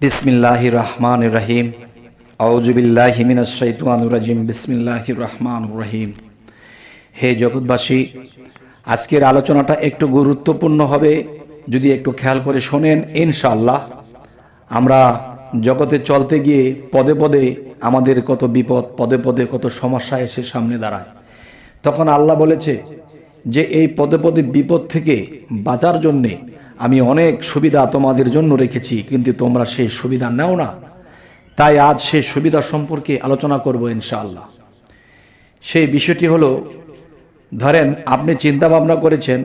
বিসমিল্লাহির রহমানির রহিম। আউযু বিল্লাহি মিনাশ শাইতানির রাজিম। বিসমিল্লাহির রহমানির রহিম। হে জগৎবাসী, আজকের আলোচনাটা একটু গুরুত্বপূর্ণ হবে, যদি একটু খেয়াল করে শোনেন। ইনশাআল্লাহ আমরা জগতে চলতে গিয়ে পদে পদে আমাদের কত বিপদ, পদে পদে কত সমস্যা এসে সামনে দাঁড়ায়। তখন আল্লাহ বলেছে যে এই পদে পদে বিপদ থেকে বাঁচার জন্যে আমি অনেক সুবিধা তোমাদের জন্য রেখেছি, কিন্তু তোমরা সেই সুবিধা নাও না। তাই আজ সেই সুবিধা সম্পর্কে আলোচনা করব ইনশাআল্লাহ। সেই বিষয়টি হলো, ধরেন আপনি চিন্তা ভাবনা করেছেন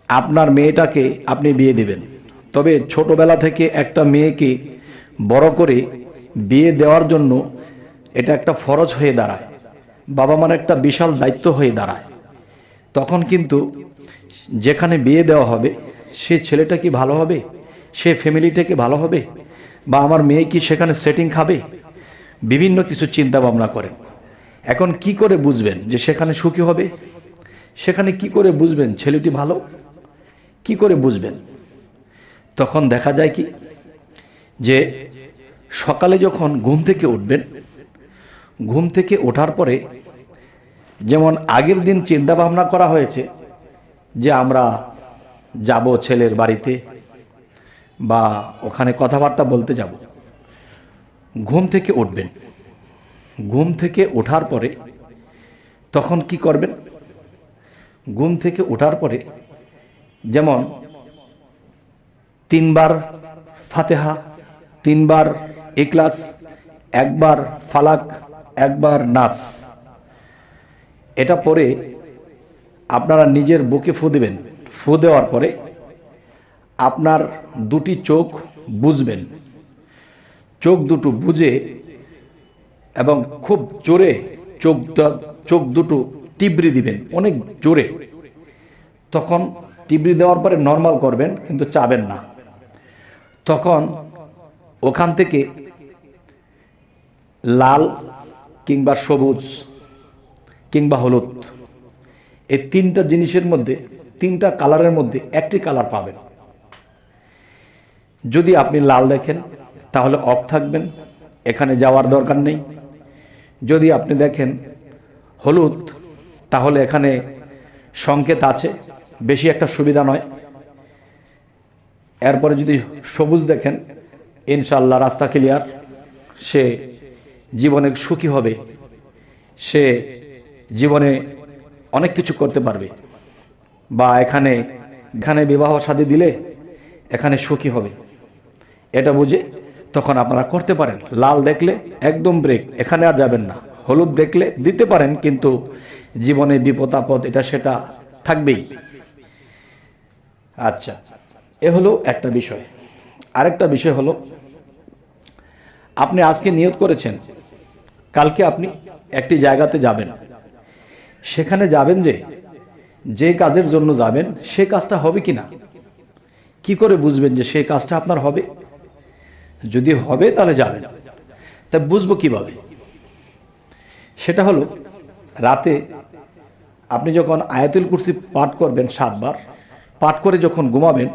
আপনার মেয়েটাকে আপনি বিয়ে দিবেন, তবে ছোটবেলা থেকে একটা মেয়েকে বড় করে বিয়ে দেওয়ার জন্য এটা একটা ফরজ হয়ে দাঁড়ায়, বাবা মার একটা বিশাল দায়িত্ব হয়ে দাঁড়ায়। তখন কিন্তু যেখানে বিয়ে দেওয়া হবে সে ছেলেটা কি ভালো হবে, সে ফ্যামিলিটা কি ভালো হবে, বা আমার মেয়ে কি সেখানে সেটিং খাবে, বিভিন্ন কিছু চিন্তা ভাবনা করেন। এখন কি করে বুঝবেন যে সেখানে সুখী হবে? সেখানে কি করে বুঝবেন ছেলেটি ভালো? কি করে বুঝবেন? তখন দেখা যায় কি, যে সকালে যখন ঘুম থেকে উঠবেন, ঘুম থেকে ওঠার পরে যেমন আগের দিন চিন্তা ভাবনা করা হয়েছে যে আমরা যাব ছেলের বাড়িতে বা ওখানে কথাবার্তা বলতে যাব, ঘুম থেকে উঠবেন। ঘুম থেকে ওঠার পরে তখন কি করবেন? ঘুম থেকে ওঠার পরে যেমন 3 বার ফাতেহা, 3 বার ইখলাস, 1 বার ফালাক, 1 বার নাস, এটা পরে আপনারা নিজের বুকে ফু দিবেন। ফু দেওয়ার পরে আপনার দুটি চোখ বুঝবেন, চোখ দুটো বুঝে এবং খুব জোরে চোখ দুটো টিবরি দিবেন, অনেক জোরে। তখন টিবরি দেওয়ার পরে নর্মাল করবেন, কিন্তু চাবেন না। তখন ওখান থেকে লাল কিংবা সবুজ কিংবা হলুদ, এই 3টা জিনিসের মধ্যে, 3টা কালারের মধ্যে একটি কালার পাবেন। যদি আপনি লাল দেখেন তাহলে অফ থাকবেন, এখানে যাওয়ার দরকার নেই। যদি আপনি দেখেন হলুদ, তাহলে এখানে সংকেত আছে, বেশি একটা সুবিধা নয়। এরপরে যদি সবুজ দেখেন, ইনশাআল্লাহ রাস্তা ক্লিয়ার, সে জীবনে সুখী হবে, সে জীবনে অনেক কিছু করতে পারবে, বা এখানে বিবাহ শাদী দিলে এখানে সুখী হবে, এটা বুঝে তখন আপনারা করতে পারেন। লাল দেখলে একদম ব্রেক, এখানে আর যাবেন না। হলুদ দেখলে দিতে পারেন, কিন্তু জীবনে বিপদ আপদ এটা সেটা থাকবেই। আচ্ছা, এ হলো একটা বিষয়। আরেকটা বিষয় হলো, আপনি আজকে নিয়ত করেছেন কালকে আপনি একটি জায়গাতে যাবেন, সেখানে যাবেন যে কাজের জন্য যাবেন সে কাজটা হবে কিনা। কি করে বুঝবেন যে সেই কাজটা আপনার হবে? যদি হবে তাহলে যাবেন। তা বুঝবো কিভাবে? সেটা হলো, রাতে আপনি যখন আয়াতুল কুরসি পাঠ করবেন 7 বার, পাঠ করে যখন ঘুমাবেন,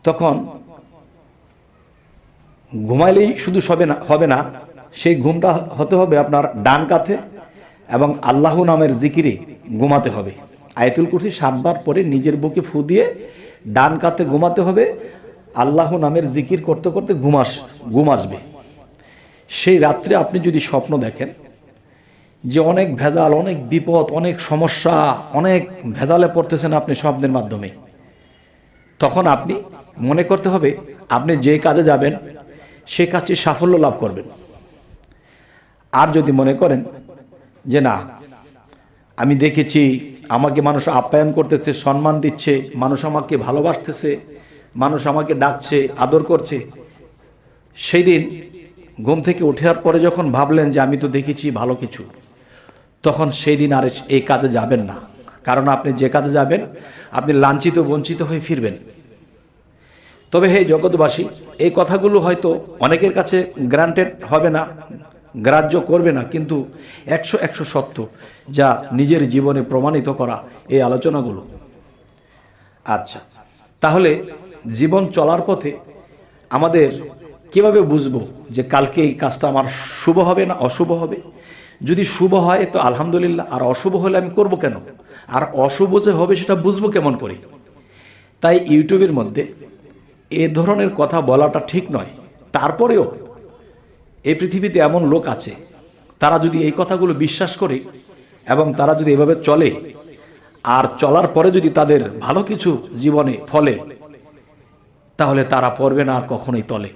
তখন ঘুমাইলেই শুধু হবে না, সেই ঘুমটা হতে হবে আপনার ডান কাঁধে, এবং আল্লাহ নামের জিকিরে ঘুমাতে হবে। আয়াতুল কুরসি 7 বার পরে নিজের বুকে ফু দিয়ে ডান কাঁধে ঘুমাতে হবে। আল্লাহ নামের জিকির করতে করতে ঘুম আসবে। সেই রাত্রে আপনি যদি স্বপ্ন দেখেন যে অনেক ভেজাল, অনেক বিপদ, অনেক সমস্যা, অনেক ভেজালে পড়তেছেন আপনি স্বপ্নের মাধ্যমে, তখন আপনি মনে করতে হবে আপনি যে কাজে যাবেন সেই কাজটি সাফল্য লাভ করবেন। আর যদি মনে করেন যে না, আমি দেখেছি আমাকে মানুষ আপ্যায়ন করতেছে, সম্মান দিচ্ছে, মানুষ আমাকে ভালোবাসতেছে, মানুষ আমাকে ডাকছে, আদর করছে, সেই দিন ঘুম থেকে ওঠার পরে যখন ভাবলেন যে আমি তো দেখেছি ভালো কিছু, তখন সেই দিন আর এই কাজে যাবেন না। কারণ আপনি যে কাজে যাবেন আপনি লাঞ্ছিত বঞ্চিত হয়ে ফিরবেন। তবে হে জগৎবাসী, এই কথাগুলো হয়তো অনেকের কাছে গ্রান্টেড হবে না, গ্রাহ্য করবে না, কিন্তু 100 সত্য, যা নিজের জীবনে প্রমাণিত করা এই আলোচনাগুলো। আচ্ছা, তাহলে জীবন চলার পথে আমাদের কিভাবে বুঝবো যে কালকে এই কাজটা আমার শুভ হবে না অশুভ হবে? যদি শুভ হয় তো আলহামদুলিল্লাহ, আর অশুভ হলে আমি করব কেন? আর অশুভ যে হবে সেটা বুঝবো কেমন করে? তাই ইউটিউবের মধ্যে এ ধরনের কথা বলাটা ঠিক নয়। তারপরেও এই পৃথিবীতে এমন লোক আছে, তারা যদি এই কথাগুলো বিশ্বাস করে এবং তারা যদি এভাবে চলে, আর চলার পরে যদি তাদের ভালো কিছু জীবনে ফলে, তাহলে তারা পড়বে না আর কখনোই তলে।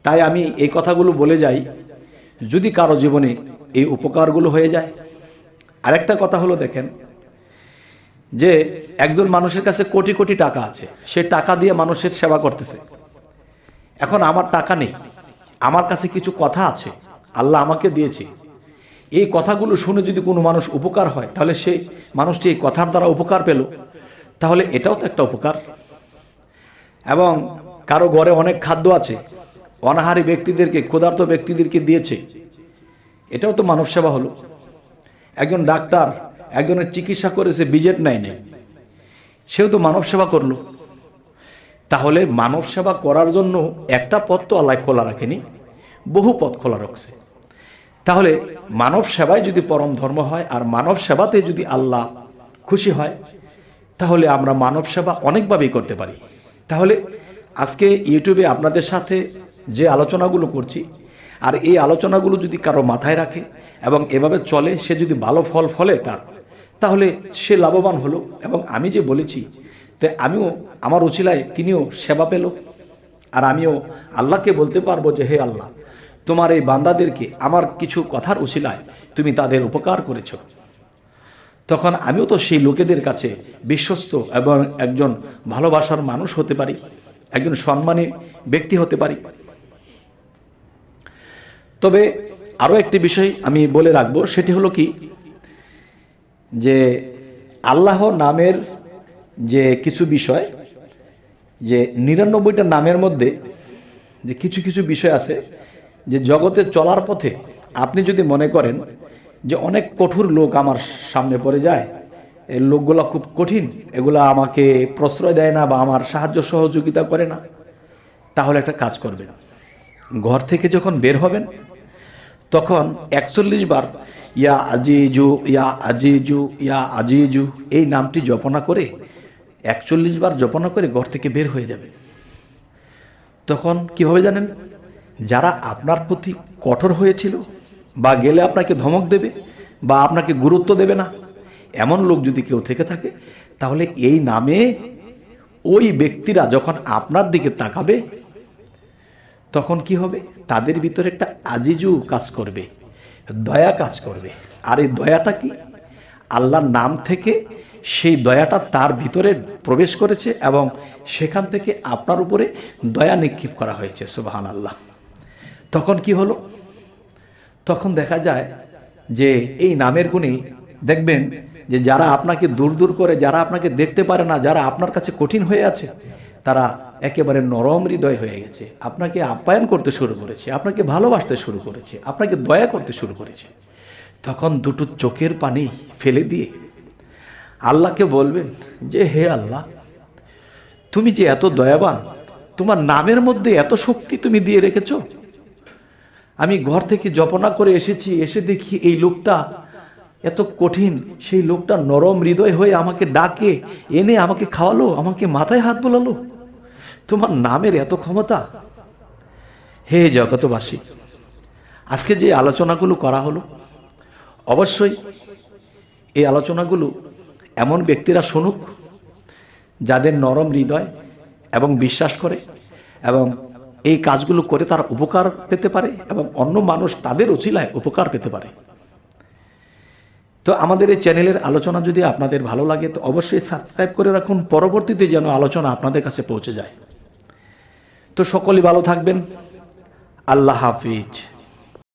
তাই আমি এই কথাগুলো বলে যাই, যদি কারো জীবনে এই উপকারগুলো হয়ে যায়। আরেকটা কথা হলো, দেখেন যে একজন মানুষের কাছে কোটি কোটি টাকা আছে, সে টাকা দিয়ে মানুষের সেবা করতেছে। এখন আমার টাকা নেই, আমার কাছে কিছু কথা আছে, আল্লাহ আমাকে দিয়েছে। এই কথাগুলো শুনে যদি কোনো মানুষ উপকার হয়, তাহলে সেই মানুষটি এই কথার দ্বারা উপকার পেল, তাহলে এটাও তো একটা উপকার। এবং কারো ঘরে অনেক খাদ্য আছে, অনাহারী ব্যক্তিদেরকে, ক্ষুধার্ত ব্যক্তিদেরকে দিয়েছে, এটাও তো মানব সেবা হলো। একজন ডাক্তার একজনের চিকিৎসা করেছে, বিজেট নেয় নাই, সেও তো মানব সেবা করলো। তাহলে মানব সেবা করার জন্য একটা পথ তো আল্লাহ খোলা রাখেনি, বহু পথ খোলা রাখছে। তাহলে মানব সেবাই যদি পরম ধর্ম হয়, আর মানব সেবাতে যদি আল্লাহ খুশি হয়, তাহলে আমরা মানব সেবা অনেকভাবেই করতে পারি। তাহলে আজকে ইউটিউবে আপনাদের সাথে যে আলোচনাগুলো করছি, আর এই আলোচনাগুলো যদি কারো মাথায় রাখে এবং এভাবে চলে, সে যদি ভালো ফল ফলে তাহলে সে লাভবান হলো। এবং আমি যে বলেছি, তাই আমিও আমার উছিলায় তিনিও সেবা পেল, আর আমিও আল্লাহকে বলতে পারবো যে হে আল্লাহ, তোমার এই বান্দাদেরকে আমার কিছু কথার উছিলায় তুমি তাদের উপকার করেছ। তখন আমিও তো সেই লোকেদের কাছে বিশ্বস্ত এবং একজন ভালোবাসার মানুষ হতে পারি, একজন সম্মানী ব্যক্তি হতে পারি। তবে আরও একটি বিষয় আমি বলে রাখবো, সেটি হলো কি, যে আল্লাহ নামের যে কিছু বিষয়, যে 99টা নামের মধ্যে যে কিছু কিছু বিষয় আছে, যে জগতে চলার পথে আপনি যদি মনে করেন যে অনেক কঠোর লোক আমার সামনে পড়ে যায়, এই লোকগুলো খুব কঠিন, এগুলো আমাকে প্রশ্রয় দেয় না বা আমার সাহায্য সহযোগিতা করে না, তাহলে একটা কাজ করবেন। ঘর থেকে যখন বের হবেন, তখন 41 বার ইয়া আজিজু ইয়া আজিজু ইয়া আজিজু এই নামটি জপনা করে 41 বার জপনা করে ঘর থেকে বের হয়ে যাবে। তখন কি হবে জানেন? যারা আপনার প্রতি কঠোর হয়েছিল বা গেলে আপনাকে ধমক দেবে বা আপনাকে গুরুত্ব দেবে না, এমন লোক যদি কেউ থেকে থাকে, তাহলে এই নামে ওই ব্যক্তিরা যখন আপনার দিকে তাকাবে, তখন কি হবে? তাদের ভিতরে একটা আজিজু কাজ করবে, দয়া কাজ করবে। আর এই দয়াটা কি? আল্লাহর নাম থেকে সেই দয়াটা তার ভিতরে প্রবেশ করেছে এবং সেখান থেকে আপনার উপরে দয়া নিক্ষেপ করা হয়েছে। সুবহানাল্লাহ। তখন কি হলো? তখন দেখা যায় যে এই নামের গুণে দেখবেন যে যারা আপনাকে দূর দূর করে, যারা আপনাকে দেখতে পারে না, যারা আপনার কাছে কঠিন হয়ে আছে, তারা একেবারে নরম হৃদয় হয়ে গেছে, আপনাকে আপ্যায়ন করতে শুরু করেছে, আপনাকে ভালোবাসতে শুরু করেছে, আপনাকে দয়া করতে শুরু করেছে। তখন দুটো চোখের পানি ফেলে দিয়ে আল্লাহকে বলবেন যে হে আল্লাহ, তুমি যে এত দয়াবান, তোমার নামের মধ্যে এত শক্তি তুমি দিয়ে রেখেছ। আমি ঘর থেকে জপনা করে এসেছি, এসে দেখি এই লোকটা এত কঠিন, সেই লোকটা নরম হৃদয় হয়ে আমাকে ডাকে, এনে আমাকে খাওয়ালো, আমাকে মাথায় হাত বোলালো। তোমার নামের এত ক্ষমতা। হে জগতবাসী, আজকে যে আলোচনাগুলো করা হলো, অবশ্যই এই আলোচনাগুলো এমন ব্যক্তিরা শুনুক যাদের নরম হৃদয় এবং বিশ্বাস করে এবং এই কাজগুলো করে তারা উপকার পেতে পারে এবং অন্য মানুষ তাদের উছিলায় উপকার পেতে পারে। তো আমাদের এই চ্যানেলের আলোচনা যদি আপনাদের ভালো লাগে, তো অবশ্যই সাবস্ক্রাইব করে রাখুন, পরবর্তীতে যেন আলোচনা আপনাদের কাছে পৌঁছে যায়। তো সকলেই ভালো থাকবেন। আল্লাহ হাফিজ।